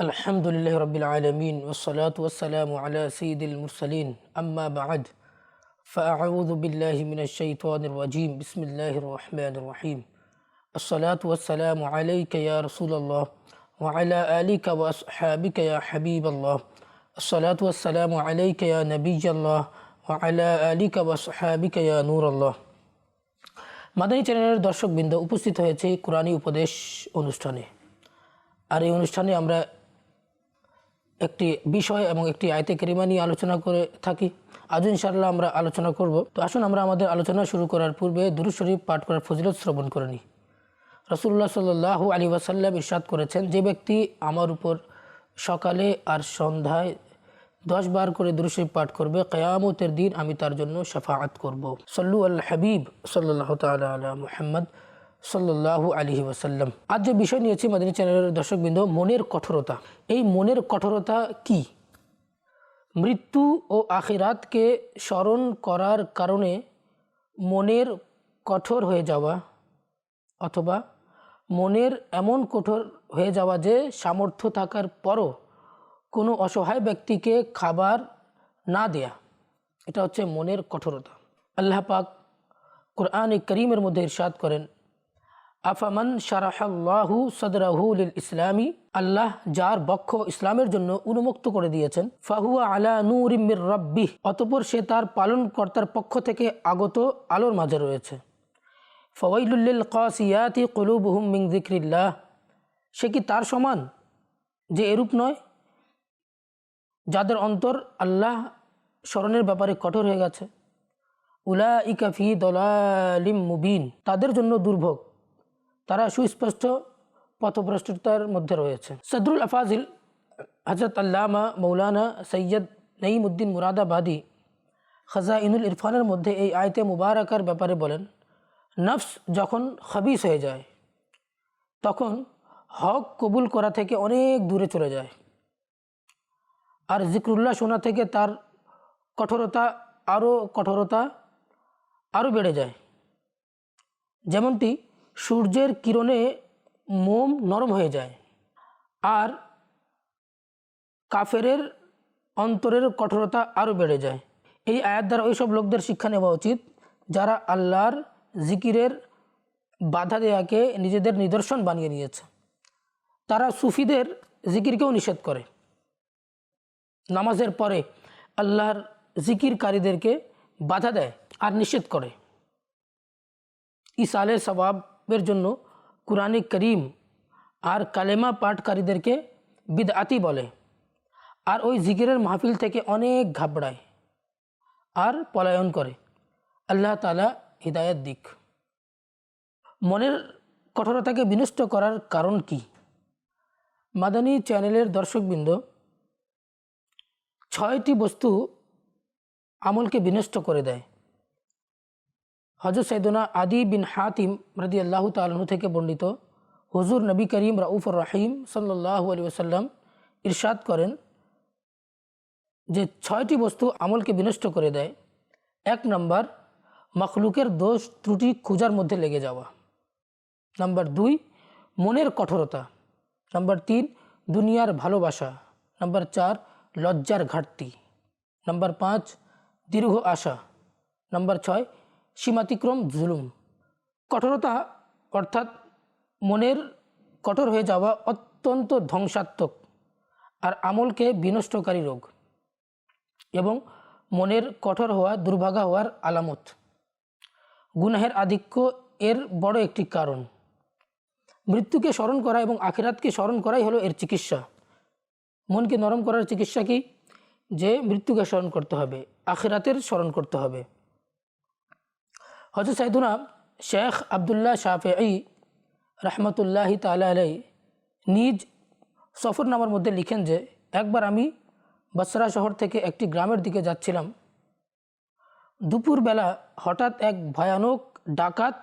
আলহামদুলিল্লাহি রাব্বিল আলামিন ওয়াসসালাতু ওয়াসসালামু আলা সাইয়্যিদিল মুরসালিন আম্মা বা'দ ফাআউযু বিল্লাহি মিনাশ শাইতানির রাজীম বিসমিল্লাহির রহমানির রহিম আসসালাতু ওয়াসসালামু আলাইকা ইয়া রাসূলুল্লাহ ওয়া আলা আলিকা ওয়া আসহাবিকা ইয়া হাবিবাল্লাহ আসসালাতু ওয়াসসালামু আলাইকা ইয়া নাবিয়্যাল্লাহ ওয়া আলা আলিকা ওয়া আসহাবিকা ইয়া নূরাল্লাহ। মাদানী চ্যানেলের দর্শকবৃন্দ, উপস্থিত হয়েছে কোরআনী উপদেশ অনুষ্ঠানে। আর এই অনুষ্ঠানে আমরা একটি বিষয় এবং একটি আয়াতে কারিমা নিয়ে আলোচনা করে থাকি। আজ ইনশাআল্লাহ আমরা আলোচনা করব। তো আসুন আমরা আমাদের আলোচনা শুরু করার পূর্বে দুরূদ শরীফ পাঠ করার ফজিলত শ্রবণ করে নিই। রাসূলুল্লাহ সাল্লাল্লাহু আলাইহি ওয়াসাল্লাম ইরশাদ করেছেন, যে ব্যক্তি আমার উপর সকালে আর সন্ধ্যায় 10 বার করে দুরূদ শরীফ পাঠ করবে, কিয়ামতের দিন আমি তার জন্য শাফাআত করব। সাল্লু আল হাবিব সাল্লাল্লাহু তাআলা আলা মুহাম্মদ সাল্লাল্লাহু আলাইহি ওয়াসাল্লাম। আজ যে বিষয় নিয়েছি মাদানী চ্যানেলের দর্শকবৃন্দ, মনের কঠোরতা। এই মনের কঠোরতা কি? মৃত্যু ও আখিরাতকে স্মরণ করার কারণে মনের কঠোর হয়ে যাওয়া, অথবা মনের এমন কঠোর হয়ে যাওয়া যে সামর্থ্য থাকার পরও কোনো অসহায় ব্যক্তিকে খাবার না দেয়া, এটা হচ্ছে মনের কঠোরতা। আল্লাহ পাক কুরআনে কারীমের মধ্যে ইরশাদ করেন, আফামান শারাহাল্লাহু সাদরাহু লিল ইসলামি, আল্লাহ যার বক্ষ ইসলামের জন্য উন্মুক্ত করে দিয়েছেন, ফাহুয়া আলা নূরিম মির রাব্বিহ, অতঃপর সে তার পালনকর্তার পক্ষ থেকে আগত আলোর মাঝে রয়েছে। ফাওয়াইলুল লিল কাসিয়াতি কুলুবুহুম মিন যিকরিল্লাহ, সে কি তার সমান যে এরূপ নয়, যাদের অন্তর আল্লাহ স্মরণের ব্যাপারে কঠোর হয়ে গেছে। উলাইকা ফি দালালিম মুবিন, তাদের জন্য দুর্ভোগ, তারা সুস্পষ্ট পথভ্রষ্টতার মধ্যে রয়েছে। সদরুল আফাজিল হযরত আল্লামা মৌলানা সৈয়দ নঈমউদ্দিন মুরাদাবাদী খাজাইনুল ইরফানের মধ্যে এই আয়াতে মুবারাকার ব্যাপারে বলেন, নফস যখন খবিস হয়ে যায় তখন হক কবুল করা থেকে অনেক দূরে চলে যায়, আর জিক্রুল্লাহ শোনা থেকে তার কঠোরতা আরও বেড়ে যায়। যেমনটি সূর্যের কিরণে মোম নরম হয়ে যায়, আর কাফেরের অন্তরের কঠোরতা আরও বেড়ে যায়। এই আয়াত দ্বারা ওইসব লোকদের শিক্ষা নেওয়া উচিত যারা আল্লাহর জিকিরের বাধা দেয়াকে নিজেদের নিদর্শন বানিয়ে নিয়েছে। তারা সুফিদের জিকিরকেও নিষেধ করে, নামাজের পরে আল্লাহর জিকিরকারীদেরকে বাধা দেয় আর নিষেধ করে। ইসালের সওয়াবের জন্য কুরআনে করিম আর কালেমা পাঠকারীদেরকে বিদআতি বলে, আর ওই জিকিরের মাহফিল থেকে অনেক ঘাবড়ায় আর পলায়ন করে। আল্লাহ তাআলা হিদায়াত দিক। মনের কঠোরতাকে বিনষ্ট করার কারণ কি? মাদানী চ্যানেলের দর্শকবৃন্দ, 6টি বস্তু আমলকে বিনষ্ট করে দেয়। হযরত সাইয়েদনা আদি বিন হাতিম রাদিয়াল্লাহু তাআলা আনহু থেকে বর্ণিত, হুজুর নবী করিম রাউফুর রহিম সাল্লাল্লাহু আলাইহি ওয়াসাল্লাম ইরশাদ করেন যে 6টি বস্তু আমলকে বিনষ্ট করে দেয়। 1 নম্বর, মখলুকের দোষ ত্রুটি খোঁজার মধ্যে লেগে যাওয়া। নাম্বার 2, মনের কঠোরতা। নাম্বার 3, দুনিয়ার ভালোবাসা। নাম্বার 4, লজ্জার ঘাটতি। নাম্বার 5, দীর্ঘ আশা। নাম্বার 6, সীমাতিক্রম জুলুম। কঠোরতা অর্থাৎ মনের কঠোর হয়ে যাওয়া অত্যন্ত ধ্বংসাত্মক আর আমলকে বিনষ্টকারী রোগ, এবং মনের কঠোর হওয়া দুর্ভাগা হওয়ার আলামত। গুনাহের আধিক্য এর বড় একটি কারণ। মৃত্যুকে স্মরণ করা এবং আখিরাতকে স্মরণ করাই হলো এর চিকিৎসা। মনকে নরম করার চিকিৎসা কি? যে মৃত্যুকে স্মরণ করতে হবে, আখিরাতের স্মরণ করতে হবে। হযরত সাইয়েদনা শেখ আব্দুল্লাহ শাফিঈ রাহমাতুল্লাহি তাআলা আলাইহি নিজ সফরনামার মধ্যে লিখেন যে, একবার আমি বসরা শহর থেকে একটি গ্রামের দিকে যাচ্ছিলাম। দুপুরবেলা হঠাৎ এক ভয়ানক ডাকাত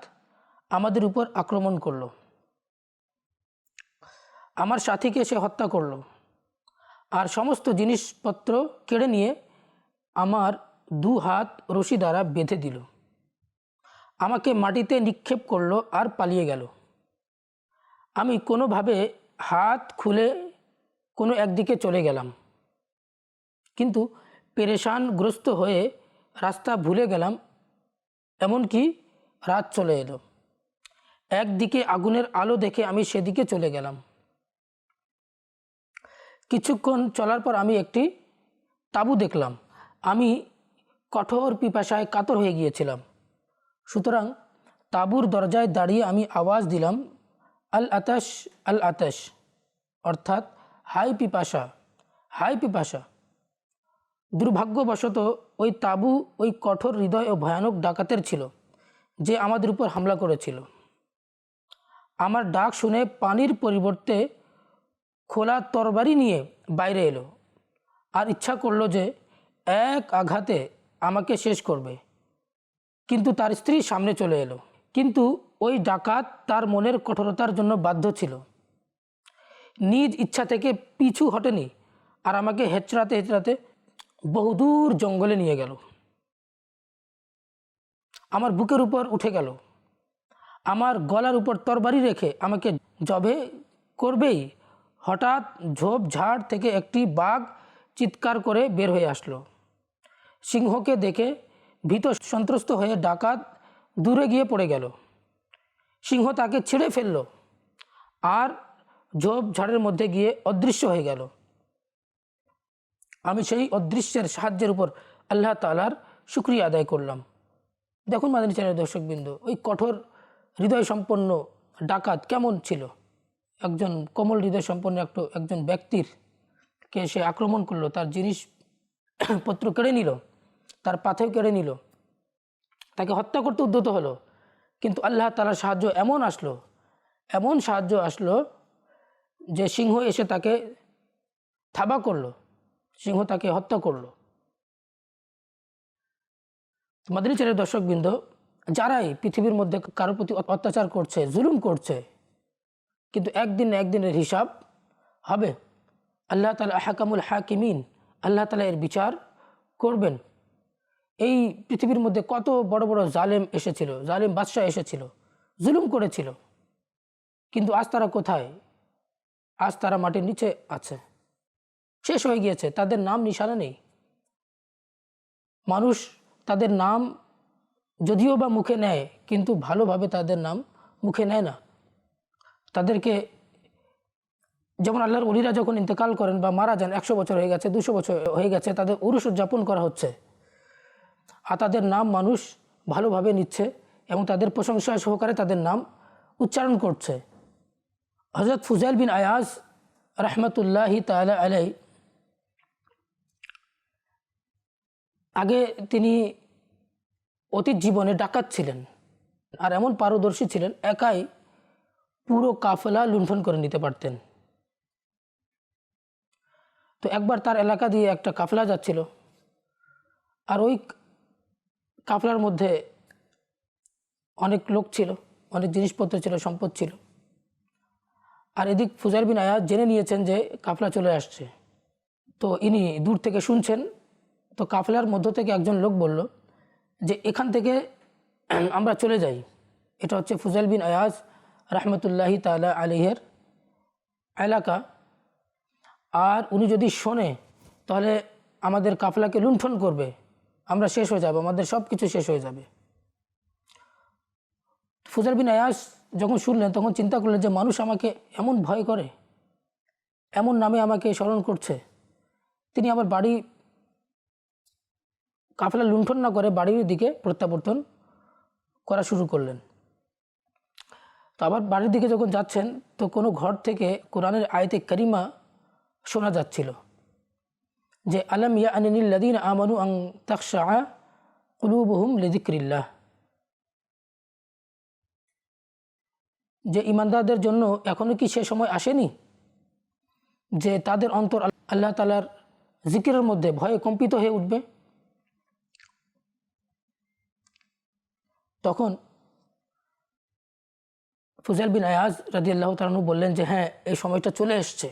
আমাদের উপর আক্রমণ করল। আমার সাথীকে সে হত্যা করল আর সমস্ত জিনিসপত্র কেড়ে নিয়ে আমার 2 হাত রশি দ্বারা বেঁধে দিল, আমাকে মাটিতে নিক্ষেপ করলো আর পালিয়ে গেল। আমি কোনোভাবে হাত খুলে কোনো একদিকে চলে গেলাম, কিন্তু পেরেশানগ্রস্ত হয়ে রাস্তা ভুলে গেলাম। এমনকি রাত চলে এলো। একদিকে আগুনের আলো দেখে আমি সেদিকে চলে গেলাম। কিছুক্ষণ চলার পর আমি একটি তাঁবু দেখলাম। আমি কঠোর পিপাসায় কাতর হয়ে গিয়েছিলাম। সুতরাং তাঁবুর দরজায় দাঁড়িয়ে আমি আওয়াজ দিলাম, আল আতাশ, আল আতাশ, অর্থাৎ হাই পিপাসা, হাই পিপাসা। দুর্ভাগ্যবশত ওই তাঁবু ওই কঠোর হৃদয় ও ভয়ানক ডাকাতের ছিল, যে আমাদের উপর হামলা করেছিল। আমার ডাক শুনে পানির পরিবর্তে খোলা তরবারি নিয়ে বাইরে এলো, আর ইচ্ছা করলো যে এক আঘাতে আমাকে শেষ করবে। কিন্তু তার স্ত্রী সামনে চলে এলো। কিন্তু ওই ডাকাত তার মনের কঠোরতার জন্য বাধ্য ছিল, নিজ ইচ্ছা থেকে পিছু হটেনি, আর আমাকে হেঁচড়াতে হেঁচড়াতে বহুদূর জঙ্গলে নিয়ে গেল। আমার বুকের উপর উঠে গেল, আমার গলার উপর তরবারি রেখে আমাকে জবে করবেই, হঠাৎ ঝোপঝাড় থেকে একটি বাঘ চিৎকার করে বের হয়ে আসলো। সিংহকে দেখে ভীত সন্ত্রস্ত হয়ে ডাকাত দূরে গিয়ে পড়ে গেল। সিংহ তাকে ছিঁড়ে ফেলল আর ঝোপঝাড়ের মধ্যে গিয়ে অদৃশ্য হয়ে গেল। আমি সেই অদৃশ্যের সাহায্যের উপর আল্লাহ তাআলার শুকরিয়া আদায় করলাম। দেখুন মাদানী চ্যানেলের দর্শকবৃন্দ, ওই কঠোর হৃদয় সম্পন্ন ডাকাত কেমন ছিল। একজন কোমল হৃদয় সম্পন্ন একজন ব্যক্তির কে সে আক্রমণ করলো, তার জিনিসপত্র কেড়ে নিল, তার পাথেয় কেড়ে নিল, তাকে হত্যা করতে উদ্যত হলো। কিন্তু আল্লাহ তাআলার সাহায্য এমন সাহায্য আসলো যে সিংহ এসে তাকে থাবা করলো, সিংহ তাকে হত্যা করলো। মাদানী চ্যানেলের দর্শকবৃন্দ, যারাই পৃথিবীর মধ্যে কারোর প্রতি অত্যাচার করছে, জুলুম করছে, কিন্তু একদিন না একদিনের হিসাব হবে। আল্লাহ তাআলা আহকামুল হাকিমিন, আল্লাহ তাআলা এর বিচার করবেন। এই পৃথিবীর মধ্যে কত বড় বড় জালেম এসেছিল, জালেম বাদশাহ এসেছিল, জুলুম করেছিল, কিন্তু আজ তারা কোথায়? আজ তারা মাটির নিচে আছে, শেষ হয়ে গিয়েছে, তাদের নাম নিশানা নেই। মানুষ তাদের নাম যদিও বা মুখে নেয়, কিন্তু ভালোভাবে তাদের নাম মুখে নেয় না। তাদেরকে যেমন আল্লাহর ওলিরা যখন ইন্তেকাল করেন বা মারা যান, 100 বছর হয়ে গেছে, 200 বছর হয়ে গেছে, তাদের উরুস উদযাপন করা হচ্ছে, আর তাদের নাম মানুষ ভালোভাবে নিচ্ছে এবং তাদের প্রশংসা সহকারে তাদের নাম উচ্চারণ করছে। হযরত ফুজাইল বিন আয়াজ রহমতুল্লাহি তাআলা আলাইহি, আগে তিনি অতীত জীবনে ডাকাত ছিলেন, আর এমন পারদর্শী ছিলেন, একাই পুরো কাফেলা লুণ্ঠন করে নিতে পারতেন। তো একবার তার এলাকা দিয়ে একটা কাফেলা যাচ্ছিল, আর ওই কাফেলার মধ্যে অনেক লোক ছিল, অনেক জিনিসপত্র ছিল, সম্পদ ছিল। আর এদিক ফুজাইল বিন আয়াজ জেনে নিয়েছেন যে কাফেলা চলে আসছে, তো ইনি দূর থেকে শুনছেন। তো কাফেলার মধ্য থেকে একজন লোক বলল যে এখান থেকে আমরা চলে যাই। এটা হচ্ছে ফুজাইল বিন আয়াজ রহমতুল্লাহি তাআলা আলাইহির এলাকা, আর উনি যদি শোনে তাহলে আমাদের কাফেলাকে লুণ্ঠন করবে, আমরা শেষ হয়ে যাব, আমাদের সব কিছু শেষ হয়ে যাবে। ফুজাইল বিন আয়াজ যখন শুনলেন তখন চিন্তা করলেন যে মানুষ আমাকে এমন ভয় করে, এমন নামে আমাকে স্মরণ করছে, তিনি আবার বাড়ি কাফেলা লুণ্ঠন না করে বাড়ির দিকে প্রত্যাবর্তন করা শুরু করলেন। তো আবার বাড়ির দিকে যখন যাচ্ছেন তো কোনো ঘর থেকে কোরআনের আয়াতে কারিমা শোনা যাচ্ছিল যে আলাম ইয়ানিল লাযীনা আমানু আন তাখশা কুলুবুহুম লিযিকরিল্লাহ, যে ঈমানদারদের জন্য এখনো কি সে সময় আসেনি যে তাদের অন্তর আল্লাহ তাআলার জিকিরের মধ্যে ভয়ে কম্পিত হয়ে উঠবে। তখন ফুজাইল বিন আয়াজ রাদিয়াল্লাহু তাআলা আনহু বললেন যে হ্যাঁ, এই সময়টা চলে এসছে।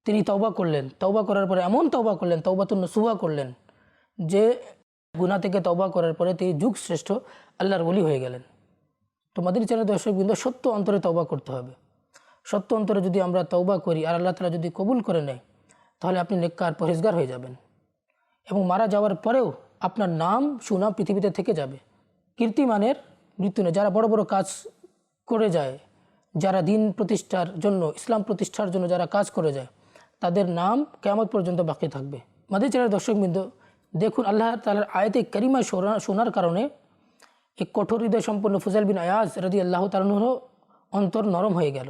তিনি তওবা করলেন, তওবা করার পরে এমন তওবা করলেন, তওবাতুন নসুহা করলেন, যে গুনাহ থেকে তওবা করার পরে তিনি যুগ শ্রেষ্ঠ আল্লাহর ওলি হয়ে গেলেন। তো মাদানী চ্যানেলের দর্শকবৃন্দ, সত্য অন্তরে তওবা করতে হবে। সত্য অন্তরে যদি আমরা তওবা করি আর আল্লাহ তাআলা যদি কবুল করে নেয়, তাহলে আপনি নেককার পরহেজগার হয়ে যাবেন এবং মারা যাওয়ার পরেও আপনার নাম সুনাম পৃথিবীতে থেকে যাবে। কীর্তিমানের মৃত্যু নেই। যারা বড় বড় কাজ করে যায়, যারা দিন প্রতিষ্ঠার জন্য, ইসলাম প্রতিষ্ঠার জন্য যারা কাজ করে যায়, তাদের নাম কিয়ামত পর্যন্ত বাকি থাকবে। মাদানী চ্যানেলের দর্শকবৃন্দ, দেখুন আল্লাহ তাআলার আয়াতে কারিমা শোনার কারণে এই কঠোর হৃদয় সম্পন্ন ফুজাইল বিন আয়াজ রাদিয়াল্লাহু তাআলা আনহুর অন্তর নরম হয়ে গেল।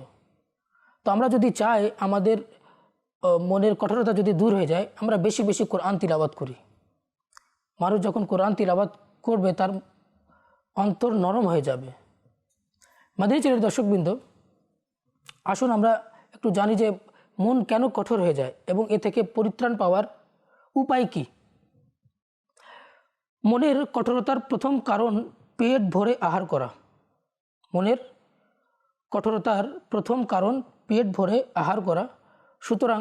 তো আমরা যদি চাই আমাদের মনের কঠোরতা যদি দূর হয়ে যায়, আমরা বেশি বেশি কোরআন তিলাওয়াত করি। মানুষ যখন কোরআন তিলাওয়াত করবে তার অন্তর নরম হয়ে যাবে। মাদানী চ্যানেলের দর্শকবৃন্দ, আসুন আমরা একটু জানি যে মন কেন কঠোর হয়ে যায় এবং এ থেকে পরিত্রাণ পাওয়ার উপায় কি। মনের কঠোরতার প্রথম কারণ পেট ভরে আহার করা। মনের কঠোরতার প্রথম কারণ পেট ভরে আহার করা। সুতরাং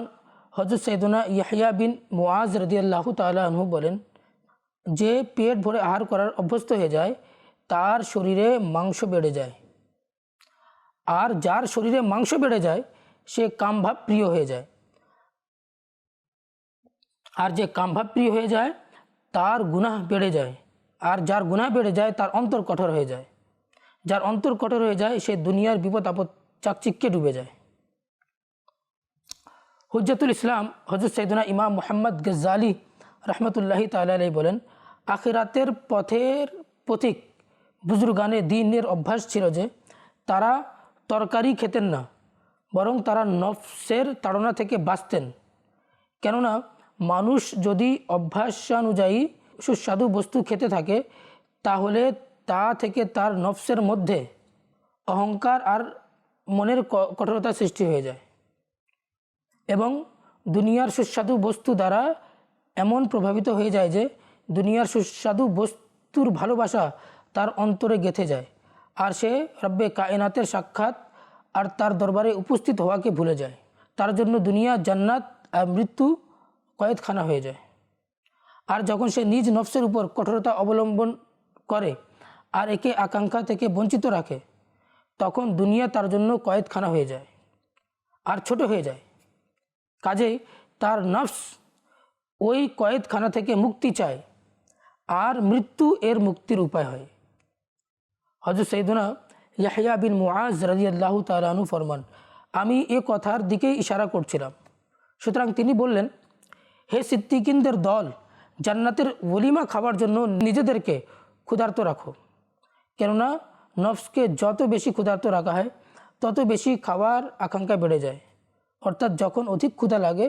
হযরত সাইয়েদনা ইয়াহইয়া বিন মুআজ রাদিয়াল্লাহু তাআলা আনহু বলেন, যে পেট ভরে আহার করার অভ্যস্ত হয়ে যায় তার শরীরে মাংস বেড়ে যায়, আর যার শরীরে মাংস বেড়ে যায় সে কামভাব প্রিয় হয়ে যায়, আর যে কামভাব প্রিয় হয়ে যায় তার গুনাহ বেড়ে যায়, আর যার গুনাহ বেড়ে যায় তার অন্তর কঠোর হয়ে যায়, যার অন্তর কঠোর হয়ে যায় সে দুনিয়ার বিপদ আপদ চাকচিক্যে ডুবে যায়। হুজ্জাতুল ইসলাম হযরত সাইয়েদনা ইমাম মুহাম্মদ গজ্জালি রহমতুল্লাহি তাআলা আলাইহি বলেন, আখিরাতের পথের পথিক বুজুর্গানে দ্বীনের অভ্যাস ছিল যে তারা তরকারি খেতেন না, বরং তারা নফসের তাড়না থেকে বাঁচতেন। কেননা মানুষ যদি অভ্যাসানুযায়ী সুস্বাদু বস্তু খেতে থাকে, তাহলে তা থেকে তার নফসের মধ্যে অহংকার আর মনের কঠোরতা সৃষ্টি হয়ে যায় এবং দুনিয়ার সুস্বাদু বস্তু দ্বারা এমন প্রভাবিত হয়ে যায় যে দুনিয়ার সুস্বাদু বস্তুর ভালোবাসা তার অন্তরে গেঁথে যায়, আর সে রব্বে কায়নাতের সাক্ষাৎ আর তার দরবারে উপস্থিত হওয়াকে ভুলে যায়। তার জন্য দুনিয়া জান্নাত আর মৃত্যু কয়েদখানা হয়ে যায়। আর যখন সে নিজ নফসের উপর কঠোরতা অবলম্বন করে আর একে আকাঙ্ক্ষা থেকে বঞ্চিত রাখে, তখন দুনিয়া তার জন্য কয়েদখানা হয়ে যায় আর ছোট হয়ে যায়। কাজেই তার নফস ওই কয়েদখানা থেকে মুক্তি চায়, আর মৃত্যু এর মুক্তির উপায় হয়। হযরত সাইয়েদনা ইয়াহইয়া বিন মুআজ রাদিয়াল্লাহু তাআলা আনহু ফরমান, আমি এ কথার দিকেই ইশারা করছিলাম। সুতরাং তিনি বললেন, হে সিদ্দিকিনদের দল, জান্নাতের ওলিমা খাওয়ার জন্য নিজেদেরকে ক্ষুধার্ত রাখো। কেননা নফসকে যত বেশি ক্ষুধার্ত রাখা হয় তত বেশি খাওয়ার আকাঙ্ক্ষা বেড়ে যায়। অর্থাৎ যখন অধিক ক্ষুধা লাগে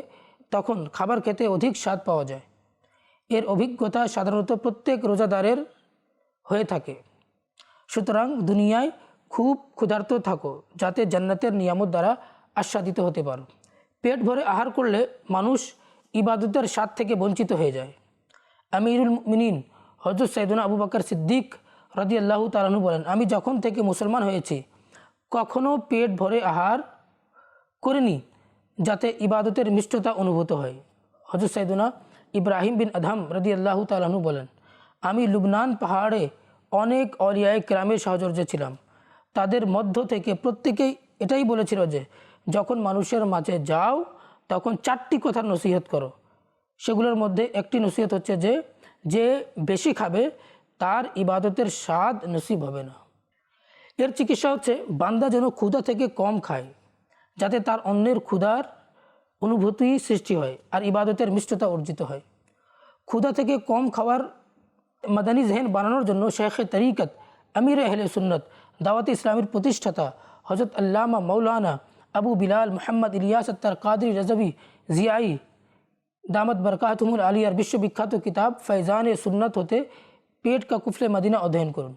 তখন খাবার খেতে অধিক স্বাদ পাওয়া যায়। এর অভিজ্ঞতা সাধারণত প্রত্যেক রোজাদারের হয়ে থাকে। সুতরাং দুনিয়ায় খুব ক্ষুধার্ত থাকো, যাতে জান্নাতের নিয়ামত দ্বারা আস্বাদিত হতে পারো। পেট ভরে আহার করলে মানুষ ইবাদতের স্বাদ থেকে বঞ্চিত হয়ে যায়। আমিরুল মুমিনিন হযরত সাইয়েদনা আবু বকর সিদ্দিক রাদিয়াল্লাহু তাআলা আনহু বলেন, আমি যখন থেকে মুসলমান হয়েছি কখনো পেট ভরে আহার করিনি যাতে ইবাদতের মিষ্টতা অনুভূত হয়। হযরত সাইয়েদনা ইব্রাহিম বিন আদহাম রাদিয়াল্লাহু তাআলা আনহু বলেন, আমি লুবনান পাহাড়ে অনেক অলিয়ায়ে কেরামের সাহচর্যে ছিলাম। তাদের মধ্য থেকে প্রত্যেকেই এটাই বলেছিল যে যখন মানুষের মাঝে যাও তখন 4টি কথার নসিহত করো। সেগুলোর মধ্যে একটি নসিহত হচ্ছে যে যে বেশি খাবে তার ইবাদতের স্বাদ নসিব হবে না। এর চিকিৎসা হচ্ছে বান্দা যেন ক্ষুধা থেকে কম খায়, যাতে তার অন্যের ক্ষুধার অনুভূতি সৃষ্টি হয় আর ইবাদতের মিষ্টতা অর্জিত হয়। ক্ষুধা থেকে কম খাওয়ার মাদানী জেহেন বানানোর জন্য শেখে তরিকত আমির আহলে সুন্নত দাওয়াতে ইসলামের প্রতিষ্ঠাতা হযরত আল্লামা মৌলানা আবু বিলাল মোহাম্মদ ইলিয়াস আত্তার কাদরি রজভি জিয়াই দামত বরকাতুহুল আলিয়ার বিশ্ববিখ্যাত কিতাব ফৈজান-এ সুন্নত হতে পেট কা কুফলে মদিনা অধ্যয়ন করুন।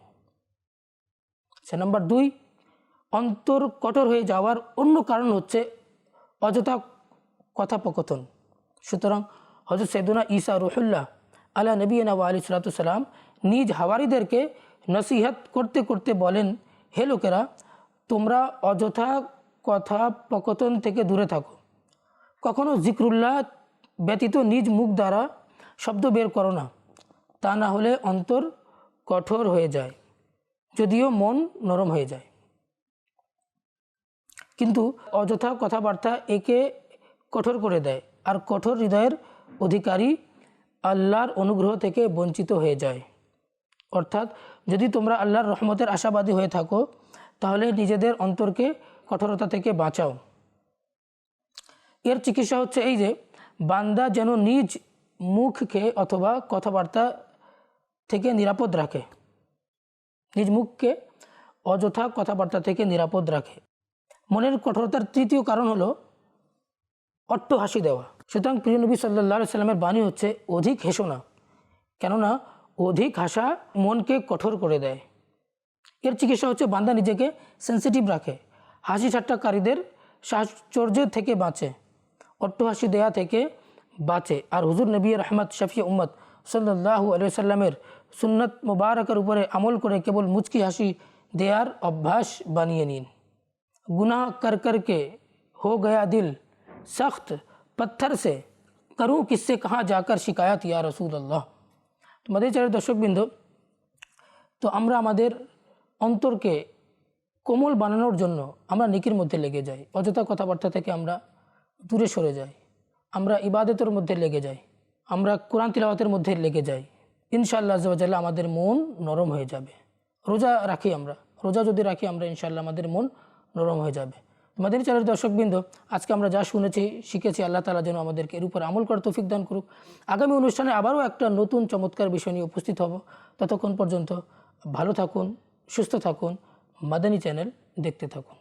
নম্বর 2, অন্তর কঠোর হয়ে যাওয়ার অন্য কারণ হচ্ছে অযথা কথোপকথন। সুতরাং হযরত সাইয়েদনা ঈসা রুহুল্লাহ আলা নবিয়িনা ওয়া আলাইহিস সালাতু ওয়াস সালাম নিজ হাওয়ারিদেরকে নসিহত করতে করতে বলেন, হে লোকেরা, তোমরা অযথা কথোপকথন থেকে দূরে থাকো। কখনো জিক্রুল্লাহ ব্যতীত নিজ মুখ দ্বারা শব্দ বের করো না, তা না হলে অন্তর কঠোর হয়ে যায়, যদিও মন নরম হয়ে যায়। কিন্তু অযথা কথাবার্তা একে কঠোর করে দেয়, আর কঠোর হৃদয়ের অধিকারী আল্লাহর অনুগ্রহ থেকে বঞ্চিত হয়ে যায়। অর্থাৎ যদি তোমরা আল্লাহর রহমতের আশাবাদী হয়ে থাকো তাহলে নিজেদের অন্তরকে কঠোরতা থেকে বাঁচাও। এর চিকিৎসা হচ্ছে এই যে বান্দা যেন নিজ মুখকে অথবা কথাবার্তা থেকে নিরাপদ রাখে, নিজ মুখকে অযথা কথাবার্তা থেকে নিরাপদ রাখে। মনের কঠোরতার তৃতীয় কারণ হলো অট্টহাসি দেওয়া। সুতরাং প্রিয় নবী সাল্লাল্লাহু আলাইহি সাল্লামের বাণী হচ্ছে অধিক হেসো না, কেননা অধিক হাসা মনকে কঠোর করে দেয়। এর চিকিৎসা হচ্ছে বান্দা নিজেকে সেন্সিটিভ রাখে, হাসি ঠাট্টাকারীদের সাহচর্যের থেকে বাঁচে, অট্টহাসি দেয়া থেকে বাঁচে, আর হুজুর নবী রহমত শফি উম্মত সাল্লাল্লাহু আলাইহি সাল্লামের সুন্নত মুবারকের উপরে আমল করে কেবল মুচকি হাসি দেয়ার অভ্যাস বানিয়ে নিন। गुनाह कर कर के हो गया दिल सख्त पत्थर से, करूँ किससे कहाँ जाकर शिकायत या रसूल अल्लाह। तो मदीनाর দর্শকবৃন্দ, তো আমরা আমাদের অন্তরকে কোমল বানানোর জন্য আমরা নেকির মধ্যে লেগে যাই, অযথা কথাবার্তা থেকে আমরা দূরে সরে যাই, আমরা ইবাদতের মধ্যে লেগে যাই, আমরা কোরআন তিলাওয়াতের মধ্যে লেগে যাই। ইনশাআল্লাহ আজ্জা ওয়া জাল্লা আমাদের মন নরম হয়ে যাবে। রোজা রাখি আমরা, রোজা যদি রাখি আমরা ইনশাআল্লাহ আমাদের মন নরম হয়ে যাবে। মাদানী চ্যানেলের দর্শকবৃন্দ, আজকে আমরা যা শুনেছি শিখেছি, আল্লাহ তাআলা যেন আমাদেরকে এর উপর আমল করার তৌফিক দান করুক। আগামী অনুষ্ঠানে আবারও একটা নতুন চমৎকার বিষয় নিয়ে উপস্থিত হব। ততক্ষণ পর্যন্ত ভালো থাকুন, সুস্থ থাকুন, মাদানী চ্যানেল দেখতে থাকুন।